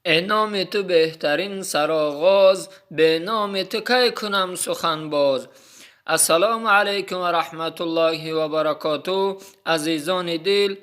ای نام تو بهترین سرآغاز، به نام تو کی کنم سخن باز. السلام علیکم و رحمت الله و برکاته. عزیزان دل،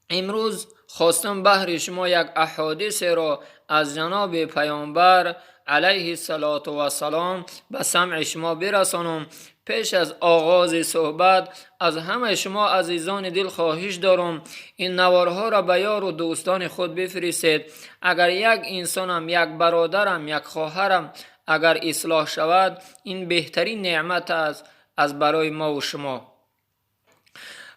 امروز خواستم بهر شما یک احادیث را از جناب پیامبر علیه السلام به سمع شما برسانم. پیش از آغاز صحبت از همه شما عزیزان دل خواهش دارم این نوارها را به یار و دوستان خود بفرستید. اگر یک انسانم، یک برادرم، یک خواهرم اگر اصلاح شود، این بهترین نعمت است از برای ما و شما.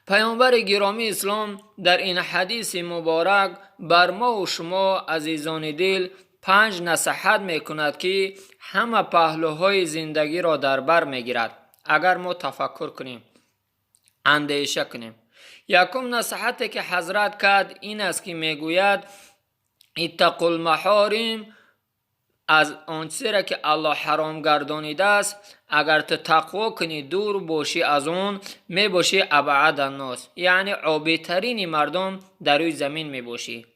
پیامبر گرامی اسلام در این حدیث مبارک بر ما و شما عزیزان دل 5 نصیحت میکند که همه پهلوهای زندگی را در بر میگیرد اگر ما تفکر کنیم، اندیشه کنیم. یکم نصیحتی که حضرت کرد این است که میگوید اتقوا المحارم، از آنچه را که الله حرام گردانیده است اگر تو تقوا کنی، دور باشی از اون، می باشی ابعد الناس، یعنی عابدترین مردم در روی زمین می باشی.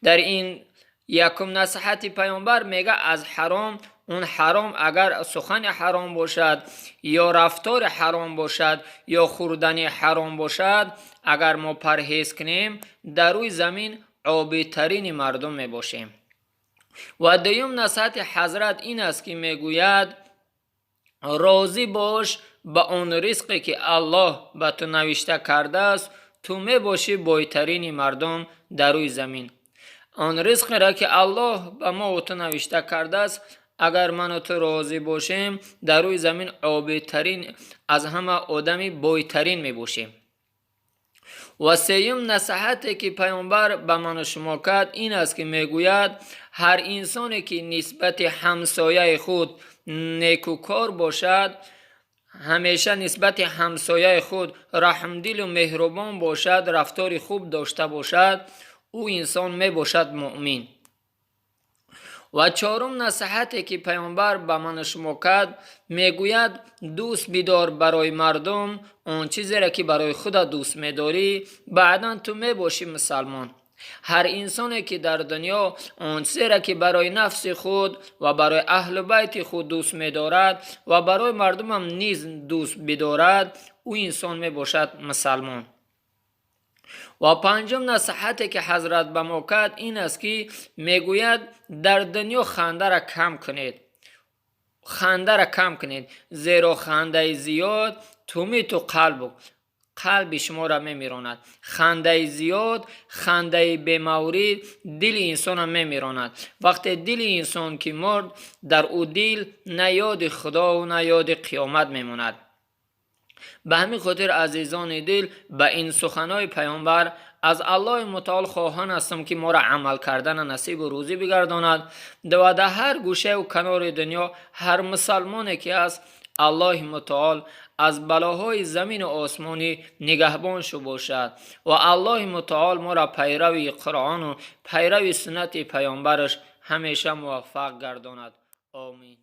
در این یکم نصیحت پیامبر میگه از حرام، اون حرام اگر سخن حرام باشد یا رفتار حرام باشد یا خوردن حرام باشد، اگر ما پرهیز کنیم در روی زمین عابدترین مردم می باشیم. و دوم نصیحت حضرت این است که میگوید راضی باش به آن رزقی که الله به تو نوشته کرده است، تو می باشی بایترین مردم در روی زمین. آن رزقی را که الله به ما و تو نوشته کرده است، اگر من و تو راضی باشیم در روی زمین عابدترین از همه آدمی بایترین می باشیم. و سوم نصیحتی که پیامبر به من و شما کرد این است که میگوید هر انسانی که نسبت همسایه خود نیکوکار باشد، همیشه نسبت همسایه خود رحمدل و مهربان باشد، رفتار خوب داشته باشد، او انسان می باشد مؤمن. و چهارم نصیحتی که پیامبر به من شما کرد میگوید دوست بدار برای مردم آن چیزی را که برای خود دوست میداری، بعدا تو میباشی مسلمان. هر انسانی که در دنیا آن چیزی را که برای نفس خود و برای اهل بیت خود دوست میدارد و برای مردم هم نیز دوست بدارد، او انسان میباشد مسلمان. و پنجم نصیحتی که حضرت به ما کرد این است که میگوید در دنیا خنده را کم کنید، خنده را کم کنید، زیرا خنده زیاد تو قلب شما را میمیراند. خنده زیاد، خنده بمورد دل انسان را میمیراند. وقتی دل انسان که مرد، در او دل نه یاد خدا و نه یاد قیامت میماند. به همین خاطر عزیزان دل به این سخنهای پیامبر از الله متعال خواهان هستم که ما را عمل کردن نصیب و روزی بگرداند و در هر گوشه و کنار دنیا هر مسلمانی که است الله متعال از بلاهای زمین و آسمانی نگهبان شو باشد و الله متعال ما را پیروی قرآن و پیروی سنت پیامبرش همیشه موفق گرداند. آمین.